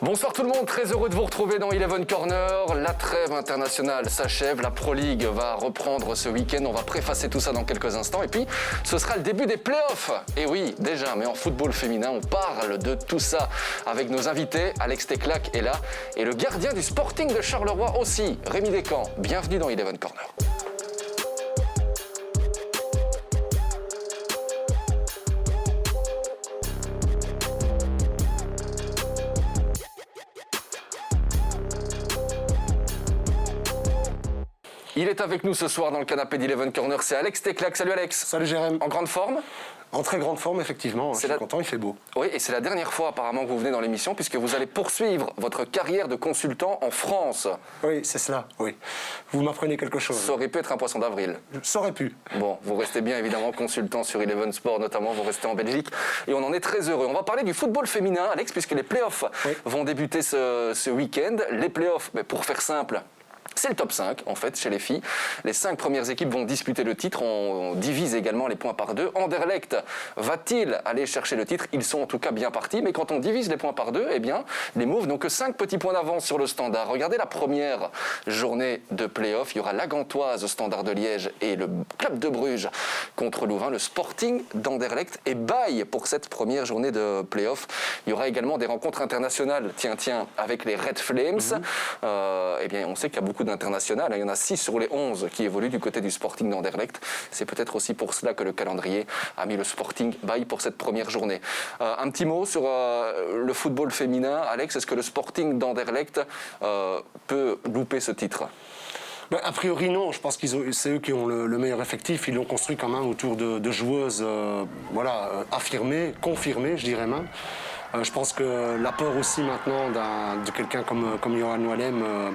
Bonsoir tout le monde, très heureux de vous retrouver dans Eleven Corner. La trêve internationale s'achève, la Pro League va reprendre ce week-end. On va préfacer tout ça dans quelques instants et puis ce sera le début des playoffs. Et oui, déjà, mais en football féminin, on parle de tout ça avec nos invités. Alex Teclac est là et le gardien du Sporting de Charleroi aussi, Rémi Descamps. Bienvenue dans Eleven Corner. Il est avec nous ce soir dans le canapé d'Eleven Corner, c'est Alex Teclac. Salut Alex. Salut Jérém. En grande forme? En très grande forme, effectivement. Je suis content, il fait beau. Oui, et c'est la dernière fois apparemment que vous venez dans l'émission puisque vous allez poursuivre votre carrière de consultant en France. Oui, c'est cela, oui. Vous m'apprenez quelque chose. Ça aurait pu être un poisson d'avril. Ça aurait pu. Bon, vous restez bien évidemment consultant sur Eleven Sport notamment, vous restez en Belgique et on en est très heureux. On va parler du football féminin, Alex, puisque les playoffs vont débuter ce week-end. Les playoffs, pour faire simple, c'est le top 5, en fait, chez les filles. Les 5 premières équipes vont disputer le titre. On divise également les points par deux. Anderlecht va-t-il aller chercher le titre? Ils sont en tout cas bien partis. Mais quand on divise les points par deux, eh bien, les Mauves n'ont que 5 petits points d'avance sur le Standard. Regardez la première journée de play-off. Il y aura la Gantoise au Standard de Liège et le Club de Bruges contre Louvain. Le Sporting d'Anderlecht et Baye pour cette première journée de play-off. Il y aura également des rencontres internationales. Tiens, avec les Red Flames. Eh bien, on sait qu'il y a beaucoup d'international. Il y en a 6 sur les 11 qui évoluent du côté du Sporting d'Anderlecht. C'est peut-être aussi pour cela que le calendrier a mis le Sporting Baye pour cette première journée. Un petit mot sur le football féminin. Alex, est-ce que le Sporting d'Anderlecht peut louper ce titre? A priori non, je pense que c'est eux qui ont le meilleur effectif. Ils l'ont construit quand même autour de joueuses affirmées, confirmées, je dirais même. Je pense que l'apport aussi maintenant de quelqu'un comme Johan Wallem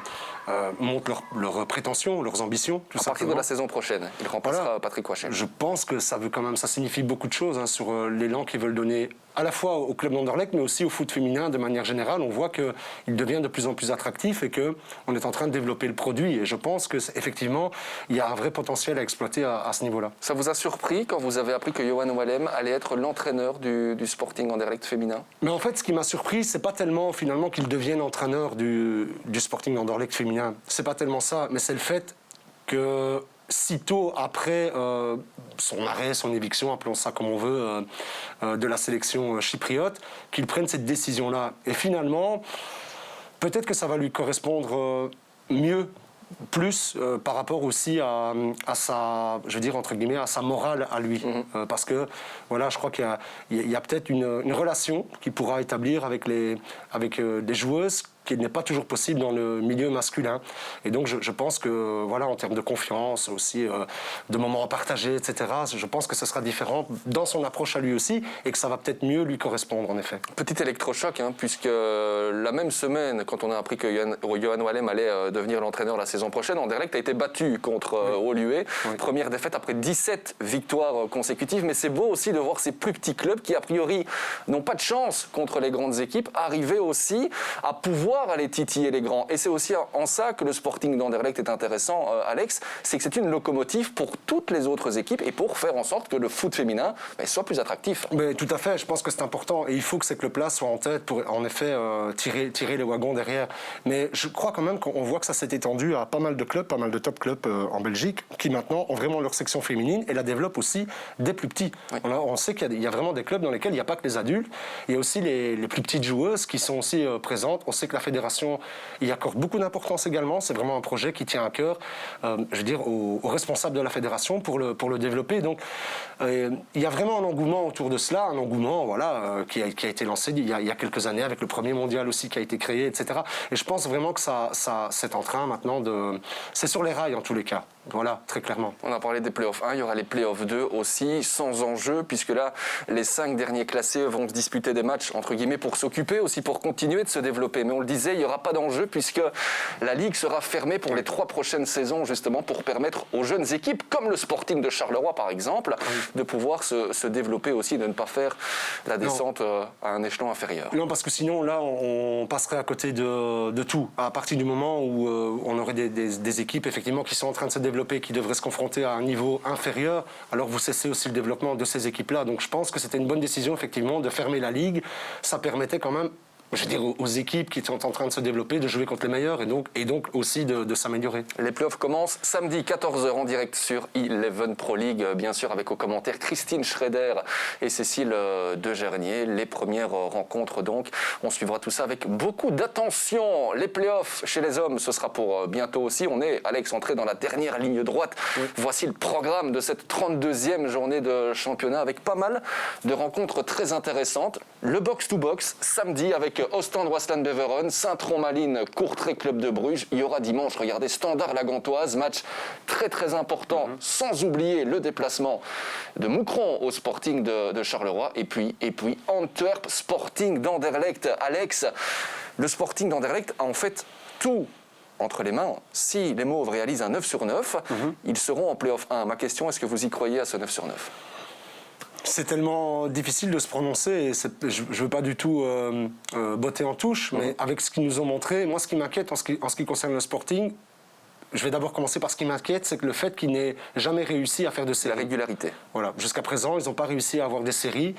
montre leurs prétentions, leurs ambitions. À partir de la saison prochaine, il remplacera Patrick Wachem. Je pense que ça signifie beaucoup de choses sur l'élan qu'ils veulent donner à la fois au club d'Anderlecht, mais aussi au foot féminin de manière générale. On voit qu'il devient de plus en plus attractif et qu'on est en train de développer le produit. Et je pense qu'effectivement, il y a un vrai potentiel à exploiter à ce niveau-là. Ça vous a surpris quand vous avez appris que Johan Wallem allait être l'entraîneur du Sporting Anderlecht féminin? Mais en fait, ce qui m'a surpris, c'est pas tellement finalement qu'il devienne entraîneur du Sporting Anderlecht féminin. C'est pas tellement ça, mais c'est le fait que sitôt après son arrêt, son éviction, appelons ça comme on veut, de la sélection chypriote, qu'il prenne cette décision-là. Et finalement, peut-être que ça va lui correspondre mieux, plus par rapport aussi à sa, je veux dire entre guillemets, à sa morale à lui. Parce que, voilà, je crois qu'il y a peut-être une relation qu'il pourra établir avec des joueuses qui n'est pas toujours possible dans le milieu masculin. Et donc, je pense que, voilà, en termes de confiance, aussi, de moments à partager, etc., je pense que ce sera différent dans son approche à lui aussi et que ça va peut-être mieux lui correspondre, en effet. Petit électrochoc, puisque la même semaine, quand on a appris que Johan Wallem allait devenir l'entraîneur la saison prochaine, Anderlecht a été battu contre Woluwe. Première défaite après 17 victoires consécutives. Mais c'est beau aussi de voir ces plus petits clubs qui, a priori, n'ont pas de chance contre les grandes équipes, arriver aussi à pouvoir aller titiller les grands. Et c'est aussi en ça que le Sporting d'Anderlecht est intéressant, Alex, c'est que c'est une locomotive pour toutes les autres équipes et pour faire en sorte que le foot féminin soit plus attractif. Mais tout à fait, je pense que c'est important et il faut que ces clubs-là soient en tête pour en effet tirer les wagons derrière. Mais je crois quand même qu'on voit que ça s'est étendu à pas mal de clubs, pas mal de top clubs en Belgique qui maintenant ont vraiment leur section féminine et la développent aussi des plus petits. Oui. On sait qu'il y a vraiment des clubs dans lesquels il n'y a pas que les adultes, il y a aussi les plus petites joueuses qui sont aussi présentes. On sait que la fédération y accorde beaucoup d'importance également. C'est vraiment un projet qui tient à cœur, je veux dire, aux responsables de la fédération pour le développer. Donc, il y a vraiment un engouement autour de cela, un engouement qui a été lancé il y a quelques années avec le premier mondial aussi qui a été créé, etc. Et je pense vraiment que ça c'est en train maintenant de... C'est sur les rails en tous les cas. Voilà, très clairement. On a parlé des playoffs 1, il y aura les playoffs 2 aussi, sans enjeu, puisque là, les 5 derniers classés vont se disputer des matchs, entre guillemets, pour s'occuper, aussi pour continuer de se développer. Mais on le disait, il n'y aura pas d'enjeu, puisque la Ligue sera fermée pour les 3 prochaines saisons, justement, pour permettre aux jeunes équipes, comme le Sporting de Charleroi, par exemple, de pouvoir se développer aussi, de ne pas faire la descente à un échelon inférieur. Non, parce que sinon, là, on passerait à côté de tout. À partir du moment où on aurait des équipes, effectivement, qui sont en train de se développer, qui devraient se confronter à un niveau inférieur, alors vous cessez aussi le développement de ces équipes-là. Donc je pense que c'était une bonne décision, effectivement, de fermer la Ligue. Ça permettait quand même je veux dire, aux équipes qui sont en train de se développer, de jouer contre les meilleurs et donc aussi de s'améliorer. Les playoffs commencent samedi 14h en direct sur Eleven Pro League, bien sûr avec aux commentaires Christine Schrader et Cécile Degernier. Les premières rencontres donc, on suivra tout ça avec beaucoup d'attention. Les playoffs chez les hommes, ce sera pour bientôt aussi. On est, Alex, entré dans la dernière ligne droite. Oui. Voici le programme de cette 32e journée de championnat avec pas mal de rencontres très intéressantes. Le box-to-box, samedi avec Ostende Waasland Beveren, Saint-Tron-Malines, Courtrai Club de Bruges. Il y aura dimanche, regardez, Standard La Gantoise, match très très important, sans oublier le déplacement de Moucron au Sporting de Charleroi. Et puis Antwerp Sporting d'Anderlecht. Alex, le Sporting d'Anderlecht a en fait tout entre les mains. Si les Mauves réalisent un 9 sur 9, ils seront en play-off 1. Ma question, est-ce que vous y croyez à ce 9 sur 9 ? C'est tellement difficile de se prononcer, et je ne veux pas du tout botter en touche, mais avec ce qu'ils nous ont montré, moi ce qui m'inquiète en ce qui concerne le Sporting, je vais d'abord commencer par ce qui m'inquiète, c'est que le fait qu'ils n'aient jamais réussi à faire de séries. La régularité. Voilà. Jusqu'à présent, ils n'ont pas réussi à avoir des séries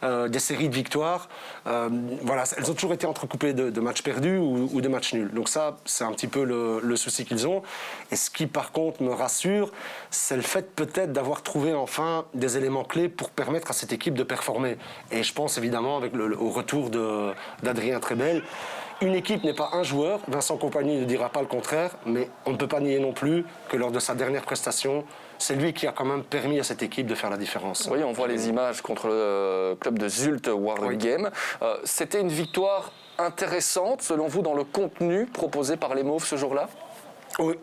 de victoires. Voilà. Elles ont toujours été entrecoupées de matchs perdus ou de matchs nuls. Donc ça, c'est un petit peu le souci qu'ils ont. Et ce qui, par contre, me rassure, c'est le fait peut-être d'avoir trouvé enfin des éléments clés pour permettre à cette équipe de performer. Et je pense évidemment au retour d'Adrien Trebel. Une équipe n'est pas un joueur, Vincent Kompany ne dira pas le contraire, mais on ne peut pas nier non plus que lors de sa dernière prestation, c'est lui qui a quand même permis à cette équipe de faire la différence. Oui, on voit les images contre le club de Zulte Waregem. Oui. C'était une victoire intéressante, selon vous, dans le contenu proposé par les Mauves ce jour-là ?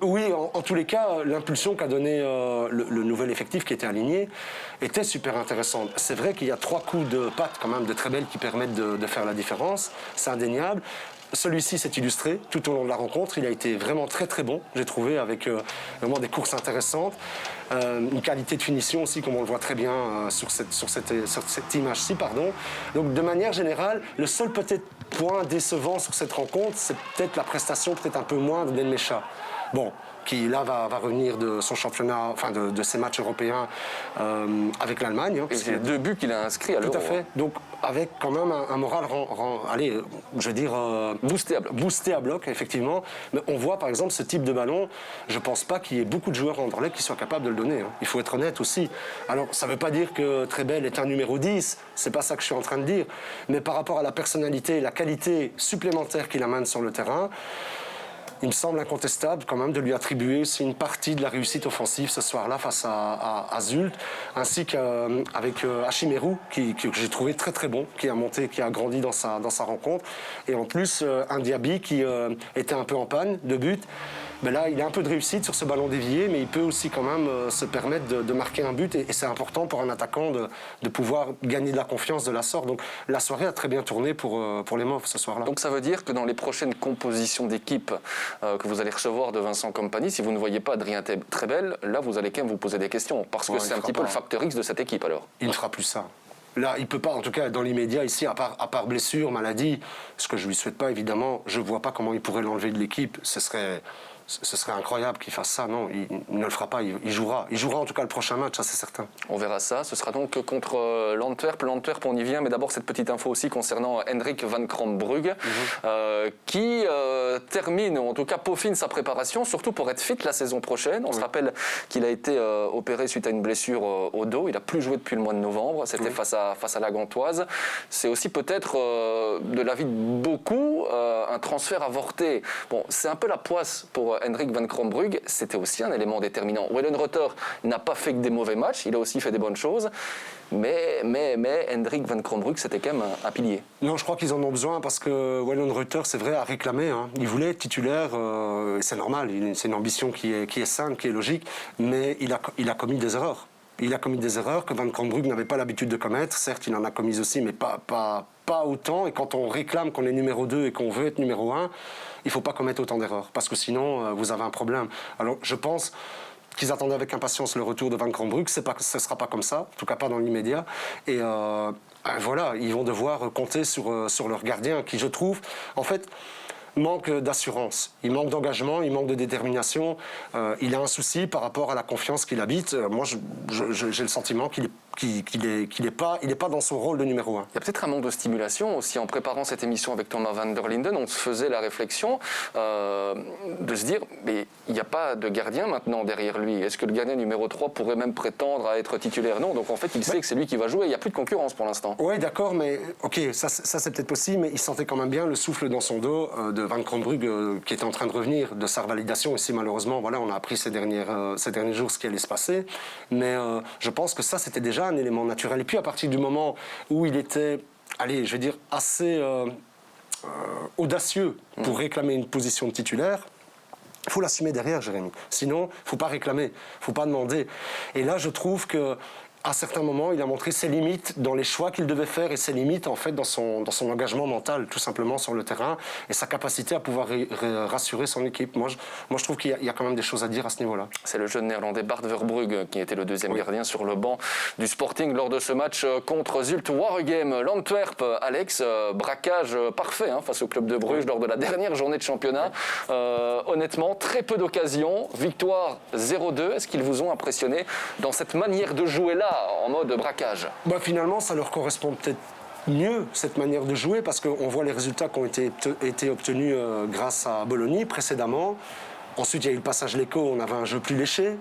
Oui, en tous les cas, l'impulsion qu'a donné le nouvel effectif qui était aligné était super intéressante. C'est vrai qu'il y a 3 coups de patte quand même de Trebel qui permettent de faire la différence, c'est indéniable. Celui-ci s'est illustré tout au long de la rencontre. Il a été vraiment très très bon, j'ai trouvé, avec vraiment des courses intéressantes. Une qualité de finition aussi, comme on le voit très bien sur cette image-ci. Donc de manière générale, le seul peut-être point décevant sur cette rencontre, c'est peut-être la prestation peut-être un peu moindre d'Enmecha. Bon, qui là va revenir de son championnat, enfin de ses matchs européens avec l'Allemagne. Et c'est les 2 buts qu'il a inscrits à l'Euro. Tout à fait. Donc avec quand même un moral, je veux dire... boosté à bloc, effectivement. Mais on voit par exemple ce type de ballon, je ne pense pas qu'il y ait beaucoup de joueurs en Anderlecht qui soient capables de le donner. Il faut être honnête aussi. Alors ça ne veut pas dire que Trebel est un numéro 10, c'est pas ça que je suis en train de dire. Mais par rapport à la personnalité et la qualité supplémentaire qu'il amène sur le terrain, il me semble incontestable quand même de lui attribuer aussi une partie de la réussite offensive ce soir-là face à Zulte, ainsi qu'avec Hachimeru, que j'ai trouvé très très bon, qui a monté, qui a grandi dans sa rencontre. Et en plus, un Diaby qui était un peu en panne de but. Ben là, il a un peu de réussite sur ce ballon dévié, mais il peut aussi quand même se permettre de marquer un but. Et c'est important pour un attaquant de pouvoir gagner de la confiance de la sorte. Donc la soirée a très bien tourné pour les Mauves ce soir-là. Donc ça veut dire que dans les prochaines compositions d'équipe que vous allez recevoir de Vincent Kompany, si vous ne voyez pas Adrien Trebel, là vous allez quand même vous poser des questions. Parce que c'est un petit peu le facteur X de cette équipe alors. Il ne fera plus ça. Là, il ne peut pas, en tout cas dans l'immédiat ici, à part blessure, maladie, ce que je ne lui souhaite pas évidemment, je ne vois pas comment il pourrait l'enlever de l'équipe. Ce serait incroyable qu'il fasse ça. Non, il ne le fera pas, il jouera. Il jouera en tout cas le prochain match, ça c'est certain. On verra ça. Ce sera donc contre l'Antwerp. L'Antwerp, on y vient, mais d'abord cette petite info aussi concernant Hendrik van Krombrugge, qui termine, ou en tout cas peaufine sa préparation, surtout pour être fit la saison prochaine. On se rappelle qu'il a été opéré suite à une blessure au dos. Il n'a plus joué depuis le mois de novembre. C'était face à la Gantoise. C'est aussi peut-être, de l'avis de beaucoup, un transfert avorté. Bon, c'est un peu la poisse pour Hendrik van Krombrugge, c'était aussi un élément déterminant. Wellenreuther n'a pas fait que des mauvais matchs, il a aussi fait des bonnes choses, mais Hendrik van Krombrugge, c'était quand même un pilier. Non, je crois qu'ils en ont besoin parce que Wellenreuther, c'est vrai, a réclamé. Il voulait être titulaire, c'est normal, c'est une ambition qui est saine, qui est logique, mais il a commis des erreurs. Il a commis des erreurs que Van Krombrugge n'avait pas l'habitude de commettre. Certes, il en a commis aussi, mais pas autant. Et quand on réclame qu'on est numéro 2 et qu'on veut être numéro 1, il ne faut pas commettre autant d'erreurs, parce que sinon, vous avez un problème. Alors, je pense qu'ils attendaient avec impatience le retour de Van Krombrugge. Ce ne sera pas comme ça, en tout cas pas dans l'immédiat. Et voilà, ils vont devoir compter sur leur gardien, qui, je trouve, en fait, manque d'assurance, il manque d'engagement, il manque de détermination. Il a un souci par rapport à la confiance qu'il habite. Moi, j'ai le sentiment qu'il est qu'il n'est pas dans son rôle de numéro 1. Il y a peut-être un manque de stimulation aussi. En préparant cette émission avec Thomas van der Linden, on se faisait la réflexion de se dire, mais il n'y a pas de gardien maintenant derrière lui. Est-ce que le gardien numéro 3 pourrait même prétendre à être titulaire? Non, donc en fait, il sait que c'est lui qui va jouer. Il n'y a plus de concurrence pour l'instant. Oui, d'accord, mais ok, ça c'est peut-être possible, mais il sentait quand même bien le souffle dans son dos de Van Kronbrugge qui était en train de revenir de sa revalidation. Ici, malheureusement, voilà, on a appris ces derniers jours ce qui allait se passer. Mais je pense que ça, c'était déjà un élément naturel. Et puis, à partir du moment où il était, allez, je vais dire, assez audacieux pour réclamer une position de titulaire, il faut l'assumer derrière, Jérémy. Sinon, il ne faut pas réclamer, il ne faut pas demander. Et là, je trouve que à certains moments, il a montré ses limites dans les choix qu'il devait faire et ses limites en fait dans son engagement mental, tout simplement sur le terrain, et sa capacité à pouvoir rassurer son équipe. Moi, je trouve qu'il y a quand même des choses à dire à ce niveau-là. C'est le jeune néerlandais Bart Verbrugge qui était le deuxième gardien sur le banc du Sporting lors de ce match contre Zulte Waregem. L'Antwerp, Alex, braquage parfait face au club de Bruges lors de la dernière journée de championnat. Honnêtement, très peu d'occasions. Victoire 0-2. Est-ce qu'ils vous ont impressionné dans cette manière de jouer là, en mode braquage? Finalement, ça leur correspond peut-être mieux, cette manière de jouer, parce qu'on voit les résultats qui ont été obtenus grâce à Bologna précédemment. Ensuite, il y a eu le passage Lecco, on avait un jeu plus léché,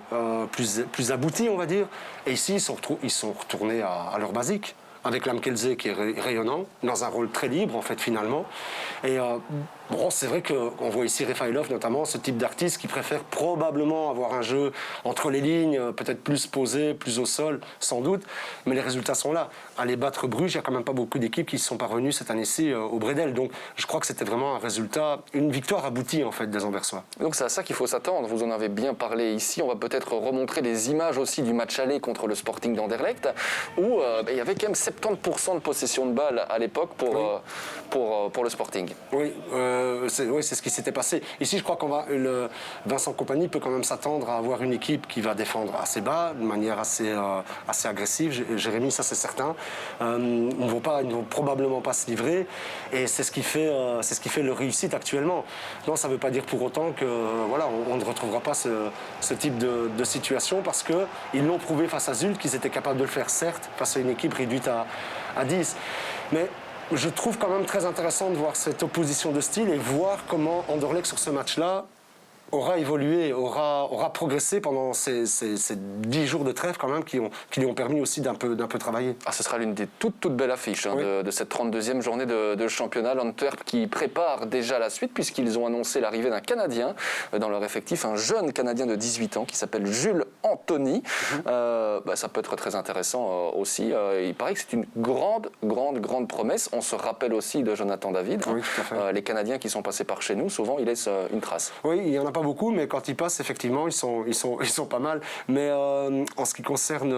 plus abouti, on va dire. Et ici, ils sont retournés à leur basique, avec Lamkelze qui est rayonnant, dans un rôle très libre, en fait, finalement. Et c'est vrai qu'on voit ici Refailov, notamment, ce type d'artiste qui préfère probablement avoir un jeu entre les lignes, peut-être plus posé, plus au sol, sans doute. Mais les résultats sont là. Aller battre Bruges, il n'y a quand même pas beaucoup d'équipes qui ne sont pas revenues cette année-ci au Bredel. Donc, je crois que c'était vraiment un résultat, une victoire aboutie, en fait, des Anversois. Donc, c'est à ça qu'il faut s'attendre. Vous en avez bien parlé ici. On va peut-être remontrer des images aussi du match aller contre le Sporting d'Anderlecht, où il y avait quand même 70% de possession de balle à l'époque pour le Sporting. Oui, c'est ce qui s'était passé. Ici, je crois Vincent Kompany peut quand même s'attendre à avoir une équipe qui va défendre assez bas, de manière assez agressive. Jérémy, ça c'est certain. Ils ne vont probablement pas se livrer, et c'est ce qui fait leur réussite actuellement. Non, ça ne veut pas dire pour autant que on ne retrouvera pas ce type de situation, parce qu'ils l'ont prouvé face à Zulte qu'ils étaient capables de le faire, certes, face à une équipe réduite à 10. Mais je trouve quand même très intéressant de voir cette opposition de style et voir comment Anderlecht sur ce match-là aura évolué, aura progressé pendant ces 10 jours de trêve quand même qui lui ont permis aussi d'un peu travailler. Ce sera l'une des toutes belles affiches de cette 32e journée de championnat. L'Antwerp qui prépare déjà la suite, puisqu'ils ont annoncé l'arrivée d'un Canadien dans leur effectif, un jeune Canadien de 18 ans qui s'appelle Jules Anthony. Ça peut être très intéressant aussi. Il paraît que c'est une grande promesse. On se rappelle aussi de Jonathan David. Oui, tout à fait. Les Canadiens qui sont passés par chez nous, souvent ils laissent une trace. Oui, il n'y en a pas beaucoup, mais quand ils passent, effectivement, ils sont pas mal. Mais en ce qui concerne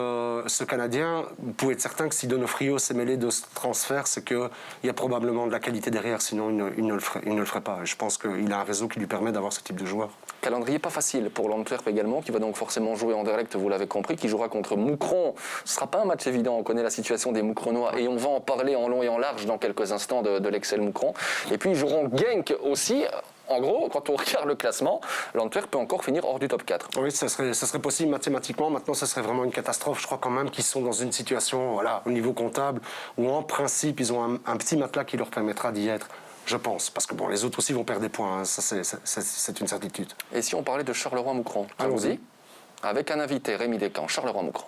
ce Canadien, vous pouvez être certain que si Donofrio s'est mêlé de ce transfert, c'est qu'il y a probablement de la qualité derrière, sinon il ne le ferait pas. Et je pense qu'il a un réseau qui lui permet d'avoir ce type de joueur. Calendrier pas facile pour l'Antwerp également, qui va donc forcément jouer Anderlecht, vous l'avez compris, qui jouera contre Moucron. Ce ne sera pas un match évident, on connaît la situation des Moucronois et on va en parler en long et en large dans quelques instants de l'Excel Moucron. Et puis ils joueront Genk aussi. En gros, quand on regarde le classement, l'Antwerp peut encore finir hors du top 4. Oui, ça serait possible mathématiquement. Maintenant, ce serait vraiment une catastrophe. Je crois quand même qu'ils sont dans une situation, au niveau comptable, où en principe, ils ont un petit matelas qui leur permettra d'y être. Je pense, parce que les autres aussi vont perdre des points, hein. Ça c'est une certitude. Et si on parlait de Charleroi-Moucron, allons-y, avec un invité, Rémi Descamps, Charleroi-Moucron.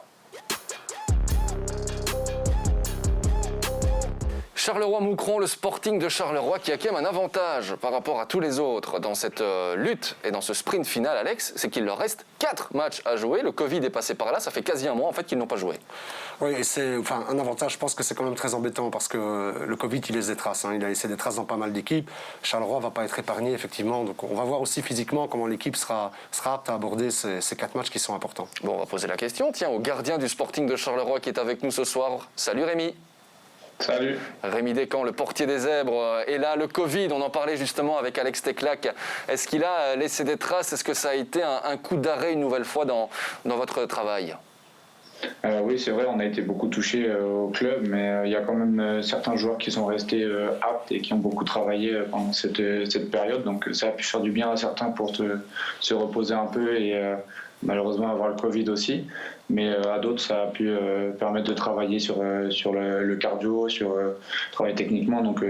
Charleroi-Moucron, le Sporting de Charleroi qui a quand même un avantage par rapport à tous les autres dans cette lutte et dans ce sprint final, Alex, c'est qu'il leur reste 4 matchs à jouer. Le Covid est passé par là, ça fait quasi un mois en fait qu'ils n'ont pas joué. Oui, et c'est un avantage, je pense que c'est quand même très embêtant parce que le Covid, il laisse des traces. Il a laissé des traces dans pas mal d'équipes. Charleroi ne va pas être épargné, effectivement. Donc on va voir aussi physiquement comment l'équipe sera apte à aborder ces 4 matchs qui sont importants. Bon, on va poser la question, tiens, au gardien du Sporting de Charleroi qui est avec nous ce soir. Salut Rémi. Salut. Rémi Descamps, le portier des Zèbres. Et là, le Covid, on en parlait justement avec Alex Teclac. Est-ce qu'il a laissé des traces? Est-ce que ça a été un coup d'arrêt une nouvelle fois dans votre travail? Oui, c'est vrai, on a été beaucoup touchés au club, mais il y a quand même certains joueurs qui sont restés aptes et qui ont beaucoup travaillé pendant cette période. Donc ça a pu faire du bien à certains pour se reposer un peu et malheureusement avoir le Covid aussi. Mais à d'autres, ça a pu permettre de travailler sur le cardio, travailler techniquement, donc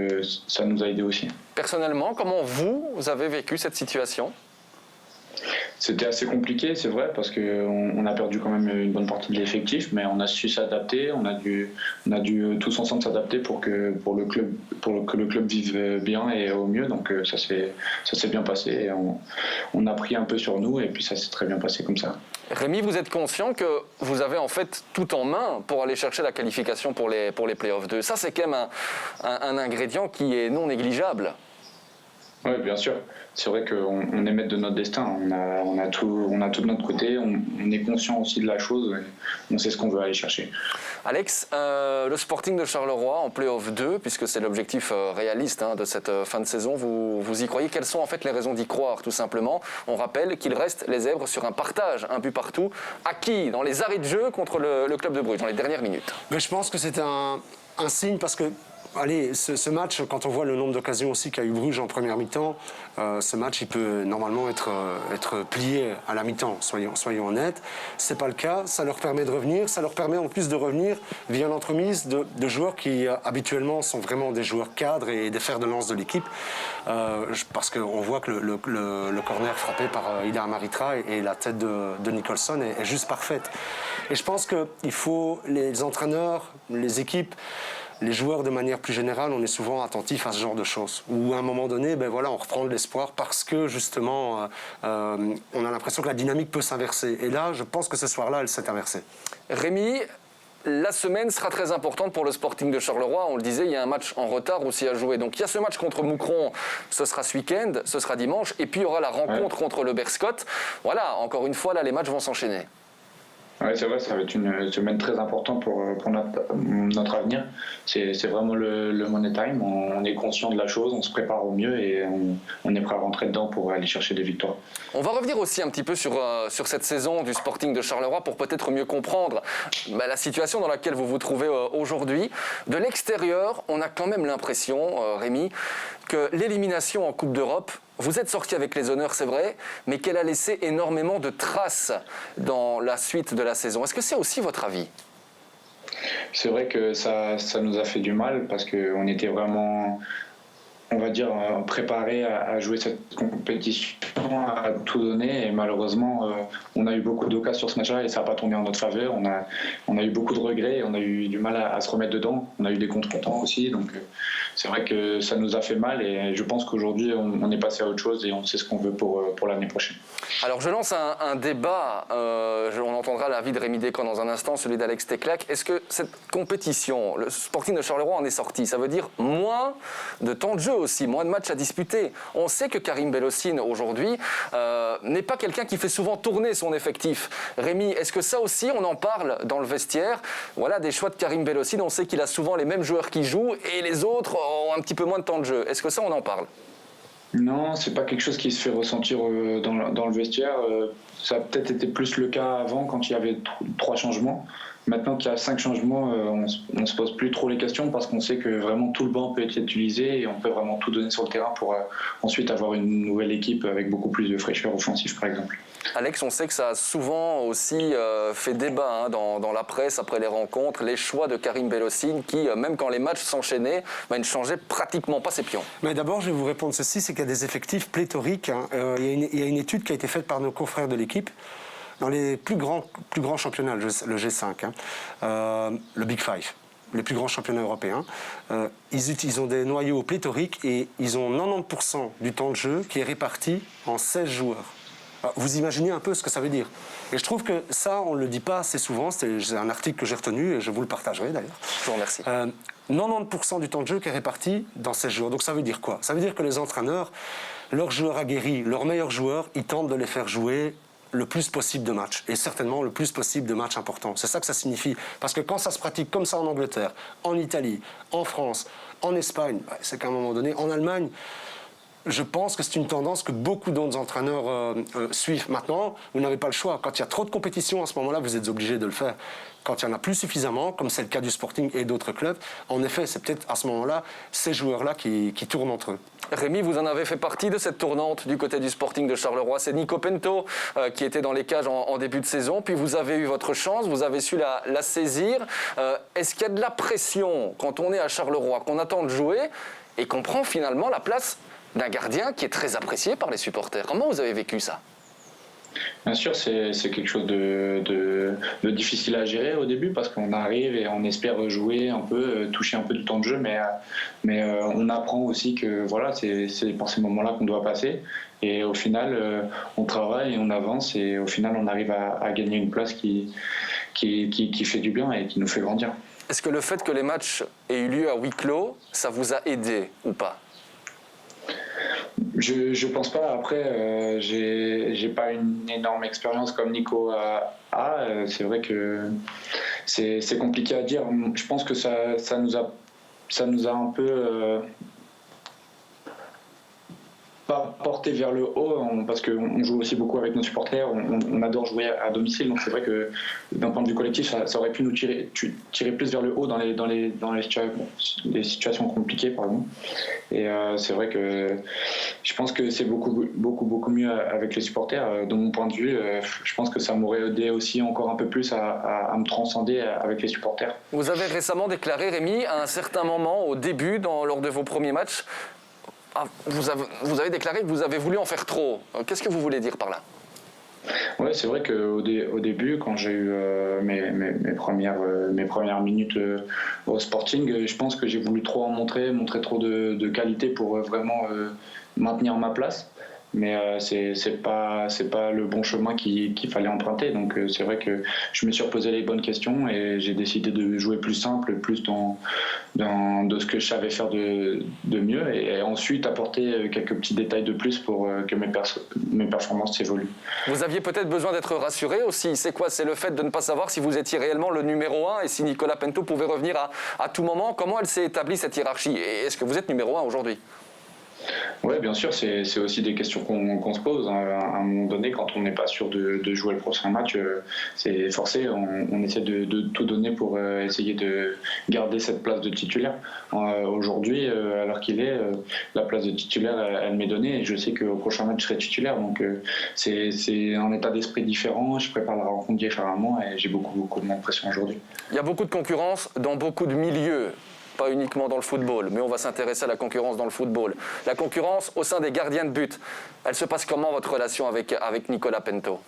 ça nous a aidé aussi. Personnellement, comment vous avez vécu cette situation ? C'était assez compliqué, c'est vrai, parce qu'on a perdu quand même une bonne partie de l'effectif, mais on a su s'adapter, on a dû tous ensemble s'adapter pour que le club vive bien et au mieux. Donc ça s'est bien passé. Et on a pris un peu sur nous et puis ça s'est très bien passé comme ça. Rémi, vous êtes conscient que vous avez en fait tout en main pour aller chercher la qualification pour les Playoffs 2. Ça, c'est quand même un ingrédient qui est non négligeable. Oui, bien sûr. C'est vrai qu'on est maître de notre destin. On a tout de notre côté. On est conscient aussi de la chose. On sait ce qu'on veut aller chercher. Alex, le Sporting de Charleroi en Play-off 2, puisque c'est l'objectif réaliste de cette fin de saison, vous y croyez ? Quelles sont en fait les raisons d'y croire, tout simplement ? On rappelle qu'il reste les Zèbres sur un partage, un but partout, acquis dans les arrêts de jeu contre le club de Bruges, dans les dernières minutes. Mais je pense que c'est un signe parce que allez, ce match, quand on voit le nombre d'occasions aussi qu'a eu Bruges en première mi-temps, ce match, il peut normalement être plié à la mi-temps, soyons honnêtes. C'est pas le cas, ça leur permet de revenir, ça leur permet en plus de revenir via l'entremise de joueurs qui habituellement sont vraiment des joueurs cadres et des fers de lance de l'équipe, parce qu'on voit que le corner frappé par Ida Amaritra et la tête de Nicholson est juste parfaite. Et je pense qu'il faut, les entraîneurs, les équipes, les joueurs de manière plus générale, on est souvent attentifs à ce genre de choses. Où à un moment donné, on reprend de l'espoir parce que justement, on a l'impression que la dynamique peut s'inverser. Et là, je pense que ce soir-là, elle s'est inversée. Rémi, la semaine sera très importante pour le Sporting de Charleroi. On le disait, il y a un match en retard aussi à jouer. Donc il y a ce match contre Moucron, ce sera ce week-end, ce sera dimanche. Et puis il y aura la rencontre contre le Berscott. Voilà, encore une fois, là, les matchs vont s'enchaîner. Oui, c'est vrai, ça va être une semaine très importante pour notre avenir. C'est vraiment le money time. On est conscient de la chose, on se prépare au mieux et on est prêt à rentrer dedans pour aller chercher des victoires. On va revenir aussi un petit peu sur cette saison du Sporting de Charleroi pour peut-être mieux comprendre la situation dans laquelle vous vous trouvez aujourd'hui. De l'extérieur, on a quand même l'impression, Rémi, que l'élimination en Coupe d'Europe, vous êtes sorti avec les honneurs, c'est vrai, mais qu'elle a laissé énormément de traces dans la suite de la saison. Est-ce que c'est aussi votre avis ? C'est vrai que ça nous a fait du mal parce qu'on était vraiment, on va dire, préparé à jouer cette compétition, à tout donner. Et malheureusement, on a eu beaucoup d'occasions sur ce match-là et ça n'a pas tourné en notre faveur. On a eu beaucoup de regrets, on a eu du mal à se remettre dedans. On a eu des contre-temps aussi. Donc c'est vrai que ça nous a fait mal et je pense qu'aujourd'hui, on est passé à autre chose et on sait ce qu'on veut pour l'année prochaine. Alors je lance un débat, on entendra l'avis de Rémi Descamps dans un instant, celui d'Alex Teclac. Est-ce que cette compétition, le Sporting de Charleroi en est sorti ? Ça veut dire moins de temps de jeu aussi, moins de matchs à disputer. On sait que Karim Belhosseine aujourd'hui n'est pas quelqu'un qui fait souvent tourner son effectif. Rémi, est-ce que ça aussi on en parle dans le vestiaire ? Voilà, des choix de Karim Belhosseine, on sait qu'il a souvent les mêmes joueurs qui jouent et les autres ont un petit peu moins de temps de jeu. Est-ce que ça on en parle ? Non, c'est pas quelque chose qui se fait ressentir dans le vestiaire. Ça a peut-être été plus le cas avant quand il y avait 3 changements. Maintenant qu'il y a 5 changements, on se pose plus trop les questions parce qu'on sait que vraiment tout le banc peut être utilisé et on peut vraiment tout donner sur le terrain pour ensuite avoir une nouvelle équipe avec beaucoup plus de fraîcheur offensive par exemple. Alex, on sait que ça a souvent aussi fait débat dans la presse après les rencontres, les choix de Karim Belhosseine qui, même quand les matchs s'enchaînaient, ne changeait pratiquement pas ses pions. Mais d'abord, je vais vous répondre ceci, c'est qu'il y a des effectifs pléthoriques. Il y a une étude qui a été faite par nos confrères de l'équipe dans les plus grands championnats, le G5, le Big Five, les plus grands championnats européens. Ils ont des noyaux pléthoriques et ils ont 90% du temps de jeu qui est réparti en 16 joueurs. Vous imaginez un peu ce que ça veut dire. Et je trouve que ça, on ne le dit pas assez souvent. C'est un article que j'ai retenu et je vous le partagerai d'ailleurs. Je vous remercie. 90% du temps de jeu qui est réparti dans 16 joueurs. Donc ça veut dire quoi ? Ça veut dire que les entraîneurs, leurs joueurs aguerris, leurs meilleurs joueurs, ils tentent de les faire jouer le plus possible de matchs, et certainement le plus possible de matchs importants. C'est ça que ça signifie. Parce que quand ça se pratique comme ça en Angleterre, en Italie, en France, en Espagne, c'est qu'à un moment donné, en Allemagne, Je pense que c'est une tendance que beaucoup d'autres entraîneurs suivent. Maintenant, vous n'avez pas le choix. Quand il y a trop de compétition, à ce moment-là, vous êtes obligé de le faire. Quand il n'y en a plus suffisamment, comme c'est le cas du Sporting et d'autres clubs, en effet, c'est peut-être à ce moment-là ces joueurs-là qui tournent entre eux. Rémi, vous en avez fait partie de cette tournante du côté du Sporting de Charleroi. C'est Nico Pento qui était dans les cages en début de saison. Puis vous avez eu votre chance, vous avez su la saisir. Est-ce qu'il y a de la pression quand on est à Charleroi, qu'on attend de jouer et qu'on prend finalement la place d'un gardien qui est très apprécié par les supporters? Comment vous avez vécu ça? Bien sûr, c'est quelque chose de difficile à gérer au début parce qu'on arrive et on espère jouer un peu, toucher un peu du temps de jeu, mais on apprend aussi que voilà, c'est par ces moments-là qu'on doit passer. Et au final, on travaille et on avance et au final, on arrive à gagner une place qui fait du bien et qui nous fait grandir. Est-ce que le fait que les matchs aient eu lieu à huis clos, ça vous a aidé ou pas? Je pense pas. Après, j'ai pas une énorme expérience comme Nico a. C'est vrai que c'est compliqué à dire. Je pense que ça nous a un peu pas porté vers le haut parce qu'on joue aussi beaucoup avec nos supporters, on adore jouer à domicile, donc c'est vrai que d'un point de vue collectif ça aurait pu nous tirer plus vers le haut dans les situations compliquées pardon. Et c'est vrai que je pense que c'est beaucoup mieux avec les supporters. De mon point de vue, je pense que ça m'aurait aidé aussi encore un peu plus à me transcender avec les supporters. Vous avez récemment déclaré, Rémi, à un certain moment au début, lors de vos premiers matchs, vous avez déclaré que vous avez voulu en faire trop. Qu'est-ce que vous voulez dire par là? Ouais, c'est vrai qu'au début, quand j'ai eu mes premières minutes au Sporting, je pense que j'ai voulu trop en montrer trop de qualité pour vraiment maintenir ma place. Mais c'est pas le bon chemin qu'il fallait emprunter. Donc c'est vrai que je me suis reposé les bonnes questions et j'ai décidé de jouer plus simple, plus dans ce que je savais faire de mieux et ensuite apporter quelques petits détails de plus pour que mes performances évoluent. Vous aviez peut-être besoin d'être rassuré aussi. C'est quoi? C'est le fait de ne pas savoir si vous étiez réellement le numéro 1 et si Nicolas Pento pouvait revenir à tout moment. Comment elle s'est établie cette hiérarchie? Et est-ce que vous êtes numéro 1 aujourd'hui? Oui, bien sûr, c'est aussi des questions qu'on se pose. À un moment donné, quand on n'est pas sûr de jouer le prochain match, c'est forcé. On essaie de tout donner pour essayer de garder cette place de titulaire. Aujourd'hui, à l'heure qu'il est, la place de titulaire, elle m'est donnée et je sais qu'au prochain match, je serai titulaire. Donc c'est un état d'esprit différent. Je prépare la rencontre différemment et j'ai beaucoup moins de pression aujourd'hui. Il y a beaucoup de concurrence dans beaucoup de milieux. Pas uniquement dans le football, mais on va s'intéresser à la concurrence dans le football. La concurrence au sein des gardiens de but, elle se passe comment votre relation avec Nicolas Pento?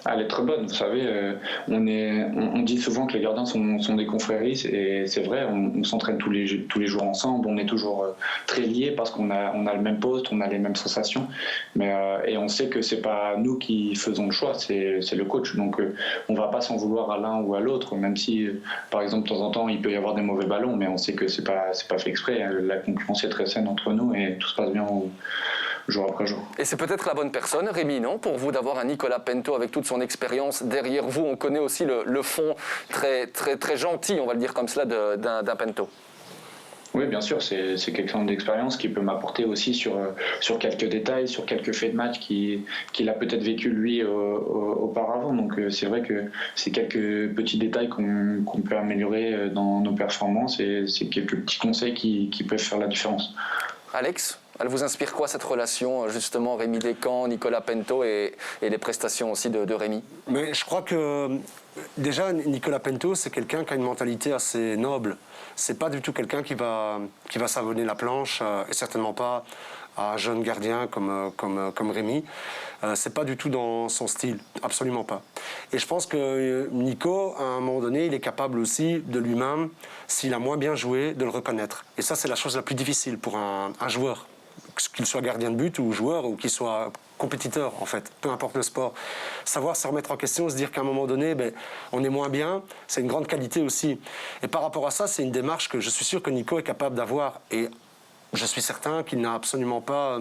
Elle est très bonne, vous savez, on dit souvent que les gardiens sont des confréries et c'est vrai, on s'entraîne tous les jours ensemble, on est toujours très liés parce qu'on a le même poste, on a les mêmes sensations, et on sait que c'est pas nous qui faisons le choix, c'est le coach, donc on va pas s'en vouloir à l'un ou à l'autre, même si par exemple de temps en temps il peut y avoir des mauvais ballons, mais on sait que c'est pas fait exprès, la concurrence est très saine entre nous et tout se passe bien jour après jour. Et c'est peut-être la bonne personne, Rémi, non, pour vous d'avoir un Nicolas Pento avec toute son expérience derrière vous. On connaît aussi le fond très, très, très gentil, on va le dire comme cela, d'un Pento. Oui, bien sûr, c'est quelqu'un d'expérience qui peut m'apporter aussi sur quelques détails, sur quelques faits de match qu'il a peut-être vécu lui auparavant. Donc c'est vrai que c'est quelques petits détails qu'on peut améliorer dans nos performances et c'est quelques petits conseils qui peuvent faire la différence. Alex, elle vous inspire quoi cette relation, justement, Rémi Descamps, Nicolas Pento et les prestations aussi de Rémi? Mais je crois que déjà Nicolas Pento, c'est quelqu'un qui a une mentalité assez noble. C'est pas du tout quelqu'un qui va savonner la planche et certainement pas à un jeune gardien comme Rémi. C'est pas du tout dans son style, absolument pas. Et je pense que Nico, à un moment donné, il est capable aussi de lui-même, s'il a moins bien joué, de le reconnaître. Et ça, c'est la chose la plus difficile pour un joueur, qu'il soit gardien de but ou joueur ou qu'il soit compétiteur, en fait, peu importe le sport. Savoir se remettre en question, se dire qu'à un moment donné, on est moins bien, c'est une grande qualité aussi. Et par rapport à ça, c'est une démarche que je suis sûr que Nico est capable d'avoir. Et je suis certain qu'il n'a absolument pas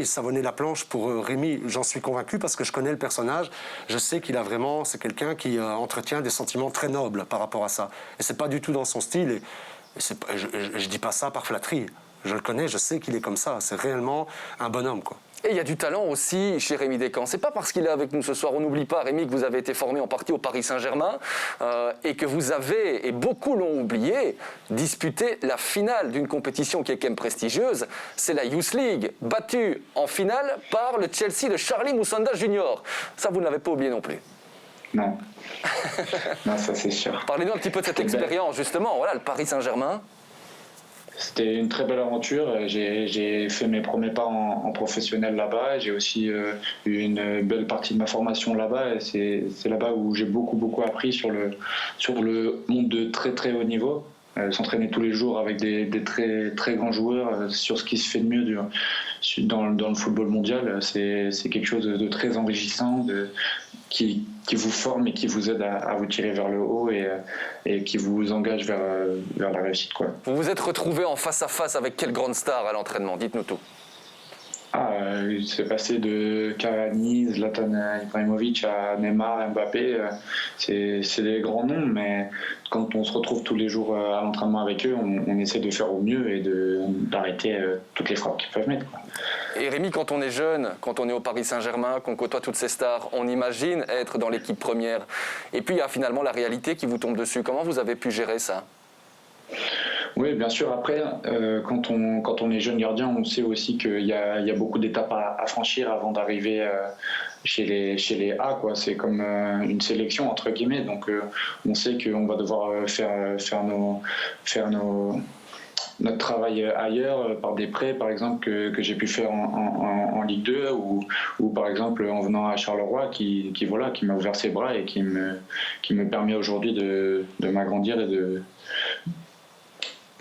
savonné la planche pour Rémi. J'en suis convaincu parce que je connais le personnage. Je sais qu'il a vraiment, c'est quelqu'un qui entretient des sentiments très nobles par rapport à ça. Et c'est pas du tout dans son style. Et je dis pas ça par flatterie. Je le connais, je sais qu'il est comme ça. C'est réellement un bonhomme, quoi. Et il y a du talent aussi chez Rémi Descamps. C'est pas parce qu'il est avec nous ce soir, on n'oublie pas, Rémi, que vous avez été formé en partie au Paris Saint-Germain et que vous avez, et beaucoup l'ont oublié, disputé la finale d'une compétition qui est quand même prestigieuse. C'est la Youth League, battue en finale par le Chelsea de Charlie Moussanda Junior. Ça, vous ne l'avez pas oublié non plus. Non. Non, ça c'est sûr. Parlez-nous un petit peu de cette expérience, justement. Voilà, le Paris Saint-Germain. C'était une très belle aventure. J'ai fait mes premiers pas en professionnel là-bas. J'ai aussi eu une belle partie de ma formation là-bas. Et c'est là-bas où j'ai beaucoup appris sur le monde de très très haut niveau. S'entraîner tous les jours avec des très très grands joueurs sur ce qui se fait de mieux dans le football mondial. C'est quelque chose de très enrichissant, qui vous forme et qui vous aide à vous tirer vers le haut et qui vous engage vers la réussite, quoi. Vous vous êtes retrouvé en face à face avec quelle grande star à l'entraînement? Dites-nous tout. C'est passé de Cavani, Zlatan Ibrahimovic à Neymar, Mbappé. C'est des grands noms, mais quand on se retrouve tous les jours à l'entraînement avec eux, on essaie de faire au mieux et d'arrêter toutes les frappes qu'ils peuvent mettre, quoi. Et Rémi, quand on est jeune, quand on est au Paris Saint-Germain, qu'on côtoie toutes ces stars, on imagine être dans l'équipe première. Et puis il y a finalement la réalité qui vous tombe dessus. Comment vous avez pu gérer ça? Oui, bien sûr. Après, quand on est jeune gardien, on sait aussi qu'il y a beaucoup d'étapes à franchir avant d'arriver chez les A, quoi. C'est comme une sélection, entre guillemets. Donc, on sait qu'on va devoir faire notre travail ailleurs, par des prêts, par exemple, que j'ai pu faire en Ligue 2 ou par exemple en venant à Charleroi qui m'a ouvert ses bras et qui me permet aujourd'hui de m'agrandir et de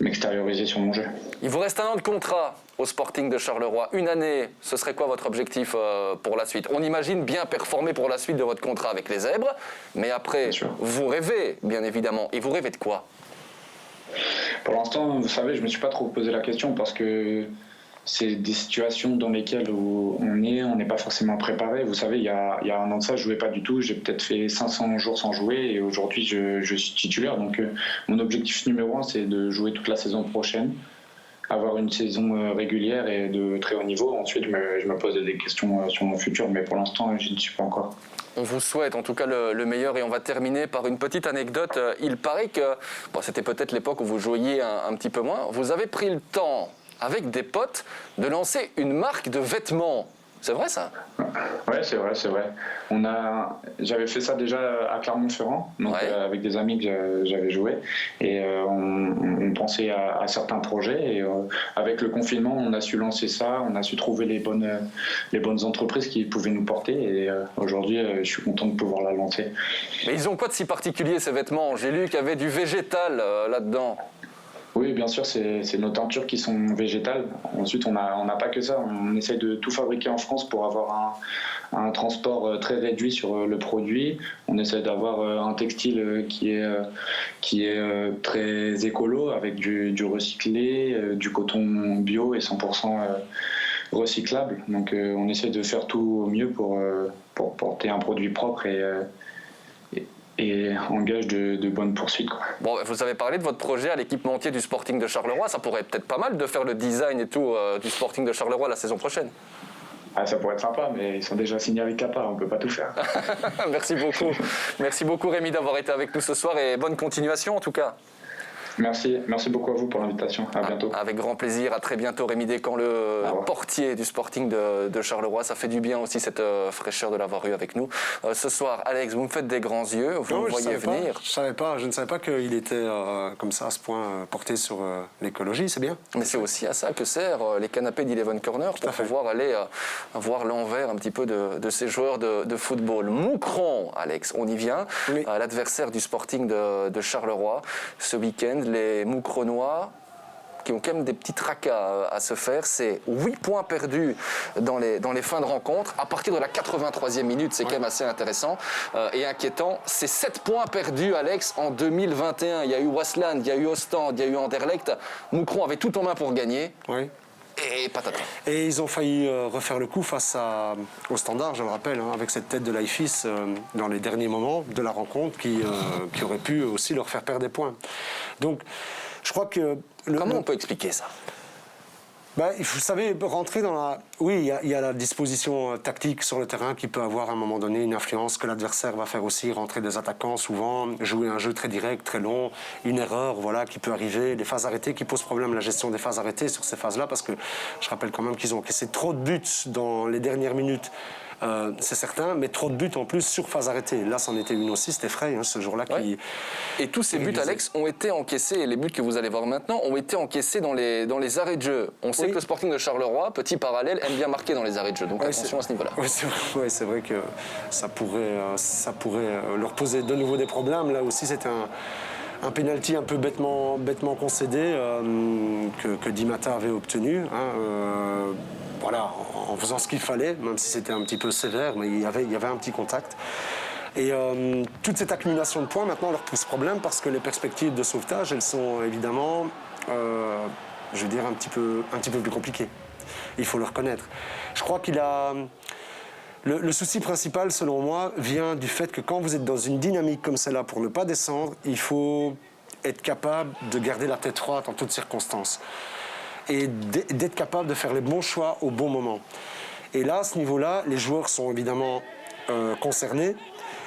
m'extérioriser sur mon jeu. Il vous reste 1 an de contrat au Sporting de Charleroi. Une année, ce serait quoi votre objectif pour la suite? On imagine bien performer pour la suite de votre contrat avec les Zèbres, mais après, vous rêvez, bien évidemment. Et vous rêvez de quoi? Pour l'instant, vous savez, je ne me suis pas trop posé la question parce que c'est des situations dans lesquelles on n'est pas forcément préparé. Vous savez, il y a 1 an de ça, je ne jouais pas du tout. J'ai peut-être fait 500 jours sans jouer et aujourd'hui, je suis titulaire. Donc, mon objectif numéro 1, c'est de jouer toute la saison prochaine, avoir une saison régulière et de très haut niveau. Ensuite, je me pose des questions sur mon futur, mais pour l'instant, je ne suis pas encore. On vous souhaite en tout cas le meilleur et on va terminer par une petite anecdote. Il paraît que, c'était peut-être l'époque où vous jouiez un petit peu moins, vous avez pris le temps, avec des potes, de lancer une marque de vêtements. C'est vrai ça? Ouais, c'est vrai. J'avais fait ça déjà à Clermont-Ferrand, donc avec des amis que j'avais joué, et on pensait à certains projets. Et avec le confinement, on a su lancer ça, on a su trouver les bonnes entreprises qui pouvaient nous porter. Et aujourd'hui, je suis content de pouvoir la lancer. Mais ils ont quoi de si particulier ces vêtements? J'ai lu qu'il y avait du végétal là-dedans. Oui, bien sûr, c'est nos teintures qui sont végétales. Ensuite, on n'a pas que ça. On essaie de tout fabriquer en France pour avoir un transport très réduit sur le produit. On essaie d'avoir un textile qui est très écolo, avec du recyclé, du coton bio et 100% recyclable. Donc, on essaie de faire tout au mieux pour porter un produit propre et engage de bonnes poursuites, quoi. Bon, vous avez parlé de votre projet à l'équipementier du Sporting de Charleroi. Ça pourrait être peut-être pas mal de faire le design et tout du Sporting de Charleroi la saison prochaine. Ça pourrait être sympa, mais ils sont déjà signés avec Kappa, on ne peut pas tout faire. Merci beaucoup. Merci beaucoup Rémi d'avoir été avec nous ce soir et bonne continuation en tout cas. Merci beaucoup à vous pour l'invitation. À bientôt. Avec grand plaisir. À très bientôt, Rémi Descamps, le portier du Sporting de Charleroi. Ça fait du bien aussi cette fraîcheur de l'avoir eu avec nous. Ce soir, Alex, vous me faites des grands yeux. Vous me voyez venir. Je ne savais pas qu'il était comme ça, à ce point porté sur l'écologie. C'est bien. Mais c'est aussi à ça que servent les canapés d'Eleven Corner pour pouvoir aller voir l'envers un petit peu de ces joueurs de football. Moucron, Alex, on y vient. Oui. L'adversaire du Sporting de Charleroi ce week-end. Les Moucronois qui ont quand même des petits tracas à se faire, c'est 8 points perdus dans les fins de rencontre. À partir de la 83e minute, c'est quand même assez intéressant et inquiétant. C'est 7 points perdus, Alex, en 2021. Il y a eu Waasland, il y a eu Ostende, il y a eu Anderlecht. Moucron avait tout en main pour gagner. Oui. Et patata. Et ils ont failli refaire le coup face au Standard, je le rappelle, avec cette tête de Laïfis dans les derniers moments de la rencontre qui aurait pu aussi leur faire perdre des points. Donc, je crois que... Comment on peut expliquer ça? Vous savez, rentrer dans la... Oui, il y a la disposition tactique sur le terrain qui peut avoir à un moment donné une influence que l'adversaire va faire aussi, rentrer des attaquants souvent, jouer un jeu très direct, très long, une erreur voilà, qui peut arriver, des phases arrêtées qui posent problème, la gestion des phases arrêtées sur ces phases-là, parce que je rappelle quand même qu'ils ont encaissé trop de buts dans les dernières minutes. C'est certain, mais trop de buts en plus sur phase arrêtée. Là, c'en était une aussi, c'était Frey, ce jour-là. Ouais. Et tous ces buts, Alex, ont été encaissés, et les buts que vous allez voir maintenant, ont été encaissés dans les arrêts de jeu. On sait que le Sporting de Charleroi, petit parallèle, aime bien marquer dans les arrêts de jeu, donc attention à ce niveau-là. Oui, c'est vrai que ça pourrait leur poser de nouveau des problèmes. Là aussi, c'était un pénalty un peu bêtement concédé que Di Matta avait obtenu. Voilà, en faisant ce qu'il fallait, même si c'était un petit peu sévère, mais il y avait un petit contact. Et toute cette accumulation de points, maintenant, leur pose problème parce que les perspectives de sauvetage, elles sont évidemment, je veux dire, un petit peu plus compliquées. Il faut le reconnaître. Je crois qu'il a... Le souci principal, selon moi, vient du fait que quand vous êtes dans une dynamique comme celle-là, pour ne pas descendre, il faut être capable de garder la tête froide en toutes circonstances. Et d'être capable de faire les bons choix au bon moment. Et là, à ce niveau-là, les joueurs sont évidemment concernés,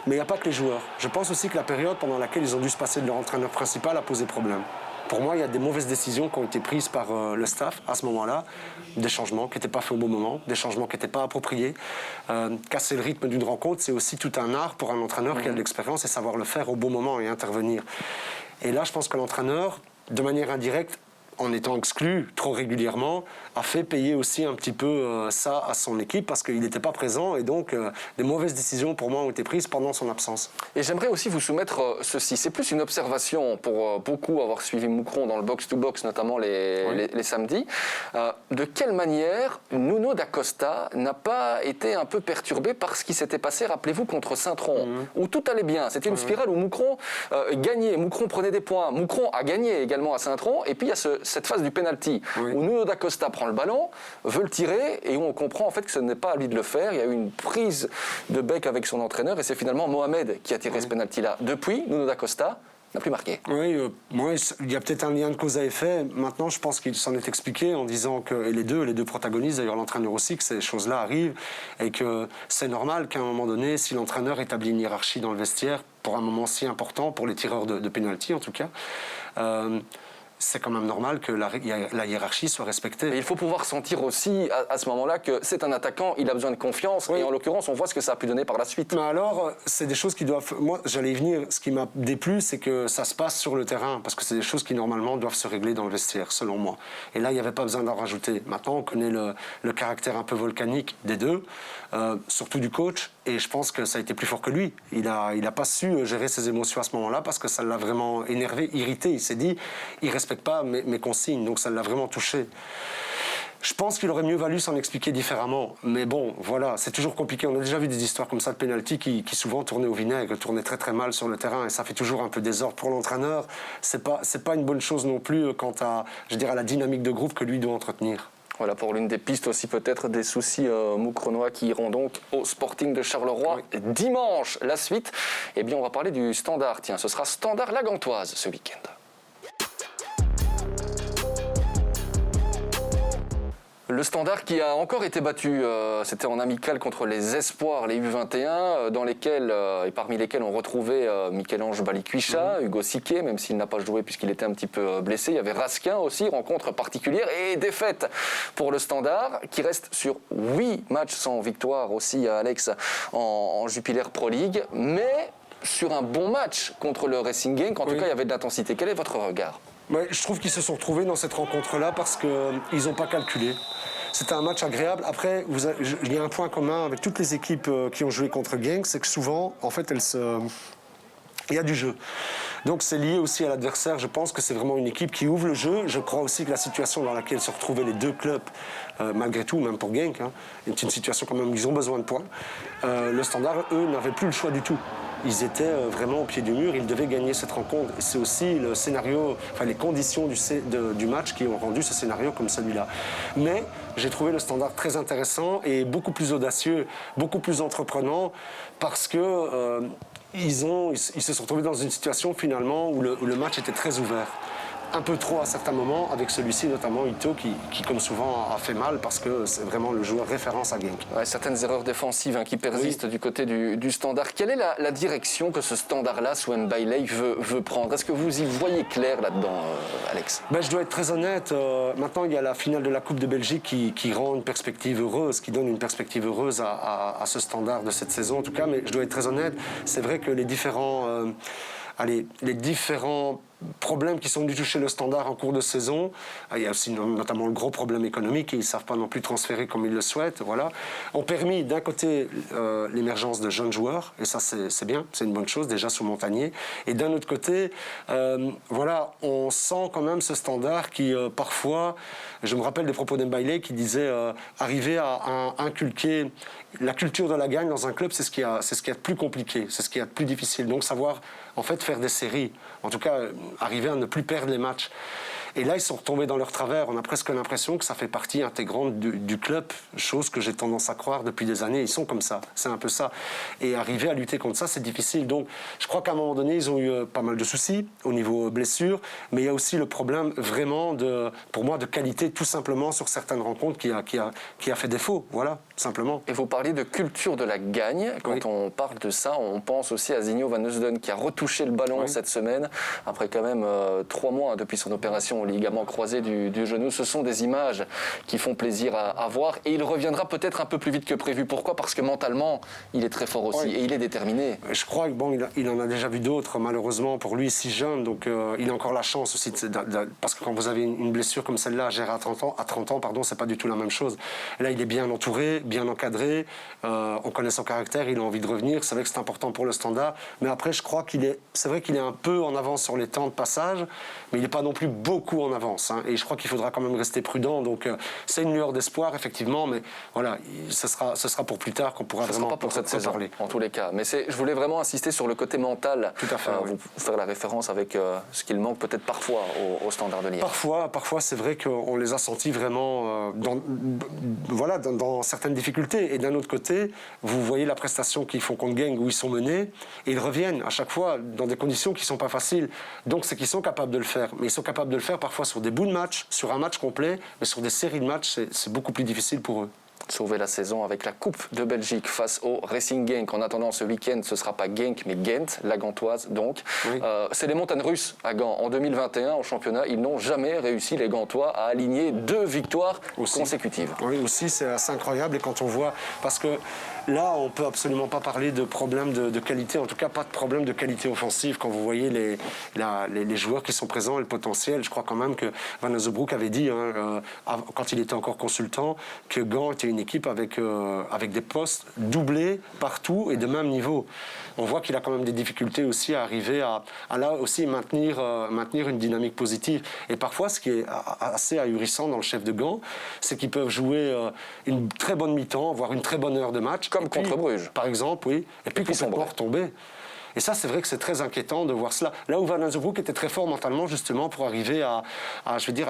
mais il n'y a pas que les joueurs. Je pense aussi que la période pendant laquelle ils ont dû se passer de leur entraîneur principal a posé problème. Pour moi, il y a des mauvaises décisions qui ont été prises par le staff à ce moment-là, des changements qui n'étaient pas faits au bon moment, des changements qui n'étaient pas appropriés. Casser le rythme d'une rencontre, c'est aussi tout un art pour un entraîneur qui a de l'expérience et savoir le faire au bon moment et intervenir. Et là, je pense que l'entraîneur, de manière indirecte, en étant exclu trop régulièrement, a fait payer aussi un petit peu ça à son équipe parce qu'il n'était pas présent et donc des mauvaises décisions pour moi ont été prises pendant son absence. Et j'aimerais aussi vous soumettre ceci, c'est plus une observation pour beaucoup avoir suivi Moucron dans le box-to-box, notamment les samedis. De quelle manière Nuno da Costa n'a pas été un peu perturbé par ce qui s'était passé, rappelez-vous, contre Saint-Tron, où tout allait bien. C'était une spirale où Moucron gagnait, Moucron prenait des points, Moucron a gagné également à Saint-Tron, et puis il y a cette phase du penalty où Nuno da Costa prend le ballon, veut le tirer et où on comprend en fait que ce n'est pas à lui de le faire. Il y a eu une prise de bec avec son entraîneur et c'est finalement Mohamed qui a tiré ce penalty-là. Depuis, Nuno da Costa n'a plus marqué. Oui, il y a peut-être un lien de cause à effet. Maintenant, je pense qu'il s'en est expliqué en disant que, et les deux protagonistes, d'ailleurs l'entraîneur aussi, que ces choses-là arrivent et que c'est normal qu'à un moment donné, si l'entraîneur établit une hiérarchie dans le vestiaire pour un moment si important, pour les tireurs de penalty en tout cas, c'est quand même normal que la hiérarchie soit respectée. Et il faut pouvoir sentir aussi à ce moment-là que c'est un attaquant, il a besoin de confiance, et en l'occurrence, on voit ce que ça a pu donner par la suite. Mais alors, c'est des choses qui doivent... Moi, j'allais y venir. Ce qui m'a déplu, c'est que ça se passe sur le terrain, parce que c'est des choses qui, normalement, doivent se régler dans le vestiaire, selon moi. Et là, il n'y avait pas besoin d'en rajouter. Maintenant, on connaît le caractère un peu volcanique des deux, surtout du coach, et je pense que ça a été plus fort que lui. Il a pas su gérer ses émotions à ce moment-là, parce que ça l'a vraiment énervé, irrité. Il s'est dit, il respecte pas mes consignes, donc ça l'a vraiment touché. Je pense qu'il aurait mieux valu s'en expliquer différemment, mais bon, voilà, c'est toujours compliqué. On a déjà vu des histoires comme ça de pénalty qui souvent tournaient au vinaigre, tournaient très très mal sur le terrain, et ça fait toujours un peu désordre pour l'entraîneur. C'est pas une bonne chose non plus quant à, je dirais, à la dynamique de groupe que lui doit entretenir. Voilà pour l'une des pistes aussi peut-être des soucis moucronois qui iront donc au Sporting de Charleroi dimanche. La suite, eh bien on va parler du Standard. Tiens, ce sera Standard La Gantoise ce week-end. Le Standard qui a encore été battu, c'était en amical contre les Espoirs, les U21, dans lesquels, et parmi lesquels on retrouvait Michel-Ange Balikwisha, Hugo Siquet, même s'il n'a pas joué puisqu'il était un petit peu blessé. Il y avait Raskin aussi, rencontre particulière et défaite pour le Standard, qui reste sur 8 matchs sans victoire aussi, Alex, en Jupiler Pro League, mais sur un bon match contre le Racing Genk. En tout cas, il y avait de l'intensité. Quel est votre regard ? Je trouve qu'ils se sont retrouvés dans cette rencontre-là parce qu'ils n'ont pas calculé. C'était un match agréable. Après, il y a un point commun avec toutes les équipes qui ont joué contre Genk, c'est que souvent, en fait, il y a du jeu. Donc c'est lié aussi à l'adversaire. Je pense que c'est vraiment une équipe qui ouvre le jeu. Je crois aussi que la situation dans laquelle se retrouvaient les deux clubs, malgré tout, même pour Genk, est une situation quand même où ils ont besoin de points. Le Standard, eux, n'avaient plus le choix du tout. Ils étaient vraiment au pied du mur, ils devaient gagner cette rencontre. Et c'est aussi le scénario, enfin les conditions du match qui ont rendu ce scénario comme celui-là. Mais j'ai trouvé le Standard très intéressant et beaucoup plus audacieux, beaucoup plus entreprenant, parce que ils se sont retrouvés dans une situation finalement où le match était très ouvert. un peu trop à certains moments, avec celui-ci notamment Ito qui comme souvent a fait mal parce que c'est vraiment le joueur référence à Genk. Ouais, certaines erreurs défensives qui persistent du côté du Standard. Quelle est la direction que ce Standard-là, sous Mbaye, veut prendre? Est-ce que vous y voyez clair là-dedans, Alex? Je dois être très honnête, maintenant il y a la finale de la Coupe de Belgique qui rend une perspective heureuse, qui donne une perspective heureuse à ce Standard de cette saison en tout cas, mais je dois être très honnête, c'est vrai que les différents problèmes qui sont venus toucher le Standard en cours de saison, il y a aussi notamment le gros problème économique, ils ne savent pas non plus transférer comme ils le souhaitent, voilà, ont permis d'un côté l'émergence de jeunes joueurs, et ça c'est bien, c'est une bonne chose déjà sous Montagnier, et d'un autre côté, voilà, on sent quand même ce Standard qui parfois, je me rappelle des propos d'Mbaye qui disait arriver à inculquer la culture de la gagne dans un club, c'est ce qui est de plus compliqué, c'est ce qui est de plus difficile, donc savoir en fait faire des séries, en tout cas arriver à ne plus perdre les matchs. Et là, ils sont retombés dans leur travers. On a presque l'impression que ça fait partie intégrante du club, chose que j'ai tendance à croire depuis des années. Ils sont comme ça, c'est un peu ça. Et arriver à lutter contre ça, c'est difficile. Donc, je crois qu'à un moment donné, ils ont eu pas mal de soucis au niveau blessures, mais il y a aussi le problème vraiment, pour moi, de qualité, tout simplement, sur certaines rencontres qui a fait défaut. Voilà, simplement. Et vous parliez de culture de la gagne. Quand on parle de ça, on pense aussi à Zinho Van Heusden qui a retouché le ballon cette semaine, après quand même 3 mois depuis son opération au ligament croisé du genou. Ce sont des images qui font plaisir à voir et il reviendra peut-être un peu plus vite que prévu. Pourquoi? Parce que mentalement, il est très fort aussi et il est déterminé. Je crois qu'il en a déjà vu d'autres, malheureusement, pour lui, si jeune. Donc il a encore la chance aussi, parce que quand vous avez une blessure comme celle-là à gérer à 30 ans, c'est pas du tout la même chose. Là, il est bien entouré, bien encadré, on connaît son caractère, il a envie de revenir. C'est vrai que c'est important pour le Standard. Mais après, je crois c'est vrai qu'il est un peu en avance sur les temps de passage, mais il n'est pas non plus beaucoup en avance. Et je crois qu'il faudra quand même rester prudent. Donc c'est une lueur d'espoir, effectivement, mais voilà, ce sera pour plus tard qu'on pourra vraiment pas pour cette saison, parler. En tous les cas. Mais je voulais vraiment insister sur le côté mental. Tout à fait. Vous faire la référence avec ce qu'il manque peut-être parfois au Standard de Liège. Parfois, c'est vrai qu'on les a sentis vraiment dans certaines difficultés. Et d'un autre côté, vous voyez la prestation qu'ils font contre Genk où ils sont menés, et ils reviennent à chaque fois dans des conditions qui ne sont pas faciles. Donc c'est qu'ils sont capables de le faire. Mais ils sont capables de le faire parfois sur des bouts de match, sur un match complet, mais sur des séries de matchs, c'est beaucoup plus difficile pour eux. Sauver la saison avec la Coupe de Belgique face au Racing Genk. En attendant, ce week-end, ce ne sera pas Genk, mais Gent, la gantoise donc. Oui. C'est les montagnes russes à Gand. En 2021, au championnat, ils n'ont jamais réussi, les Gantois, à aligner 2 victoires consécutives. Oui, aussi, c'est assez incroyable. Et quand on voit... Parce que là, on ne peut absolument pas parler de problème de qualité, en tout cas pas de problème de qualité offensive. Quand vous voyez les joueurs qui sont présents et le potentiel, je crois quand même que Van Heusebroek avait dit, quand il était encore consultant, que Gand était une équipe avec des postes doublés partout et de même niveau. On voit qu'il a quand même des difficultés aussi à arriver à là aussi maintenir une dynamique positive. Et parfois, ce qui est assez ahurissant dans le chef de Gand, c'est qu'ils peuvent jouer une très bonne mi-temps, voire une très bonne heure de match. Comme contre Bruges. Par exemple, oui. Et puis complètement retomber. Et ça, c'est vrai que c'est très inquiétant de voir cela. Là où Van Heusebroek était très fort mentalement, justement, pour arriver à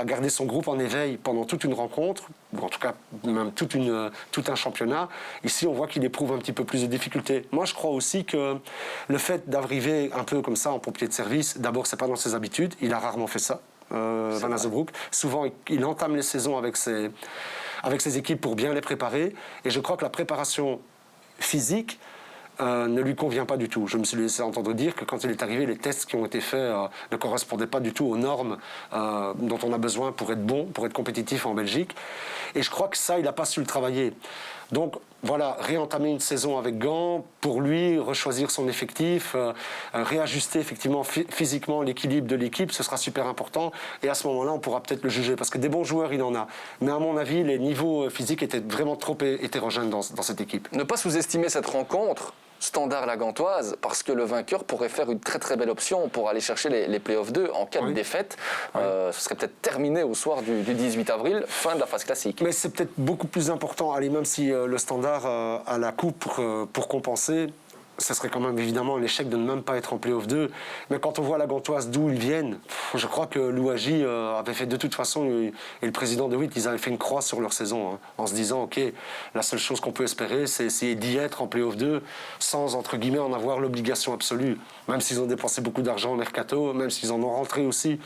garder son groupe en éveil pendant toute une rencontre, ou en tout cas même tout un championnat. Ici, on voit qu'il éprouve un petit peu plus de difficultés. Moi, je crois aussi que le fait d'arriver un peu comme ça en pompier de service, d'abord, c'est pas dans ses habitudes. Il a rarement fait ça, Van Heusebroek. Souvent, il entame les saisons avec ses équipes pour bien les préparer. Et je crois que la préparation physique ne lui convient pas du tout. Je me suis laissé entendre dire que quand il est arrivé, les tests qui ont été faits ne correspondaient pas du tout aux normes dont on a besoin pour être bon, pour être compétitif en Belgique. Et je crois que ça, il n'a pas su le travailler. Donc voilà, réentamer une saison avec Gand, pour lui, rechoisir son effectif, réajuster effectivement physiquement l'équilibre de l'équipe, ce sera super important. Et à ce moment-là, on pourra peut-être le juger. Parce que des bons joueurs, il en a. Mais à mon avis, les niveaux physiques étaient vraiment trop hétérogènes dans cette équipe. Ne pas sous-estimer cette rencontre, Standard la gantoise, parce que le vainqueur pourrait faire une très très belle option pour aller chercher les playoffs 2 en cas de défaite. Ce serait peut-être terminé au soir du 18 avril, fin de la phase classique. Mais c'est peut-être beaucoup plus important, même si le Standard a la coupe pour compenser, ce serait quand même évidemment un échec de ne même pas être en play-off 2. Mais quand on voit la gantoise d'où ils viennent, je crois que Louwagie avait fait de toute façon, et le président de Witt, ils avaient fait une croix sur leur saison, en se disant, ok, la seule chose qu'on peut espérer, c'est essayer d'y être en play-off 2, sans, entre guillemets, en avoir l'obligation absolue. Même s'ils ont dépensé beaucoup d'argent au mercato, même s'ils en ont rentré aussi.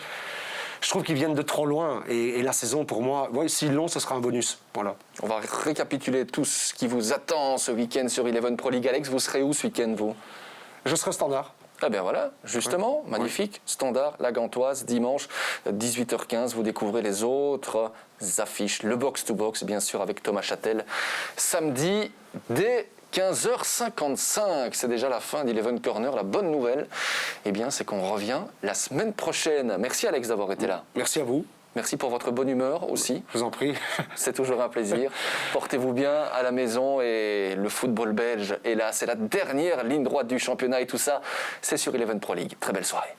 je trouve qu'ils viennent de trop loin. Et la saison, pour moi, s'ils l'ont, ce sera un bonus. Voilà. On va récapituler tout ce qui vous attend ce week-end sur Eleven Pro League. Alex, vous serez où ce week-end, vous? Je serai au Standard. Ah bien voilà, justement, magnifique. Standard, la Gantoise, dimanche, 18h15, vous découvrez les autres affiches. Le box-to-box, bien sûr, avec Thomas Châtel. Samedi, dès 15h55, c'est déjà la fin d'Eleven Corner. La bonne nouvelle, eh bien, c'est qu'on revient la semaine prochaine. Merci Alex d'avoir été là. Merci à vous. Merci pour votre bonne humeur aussi. Je vous en prie. C'est toujours un plaisir. Portez-vous bien à la maison et le football belge est là. C'est la dernière ligne droite du championnat et tout ça, c'est sur Eleven Pro League. Très belle soirée.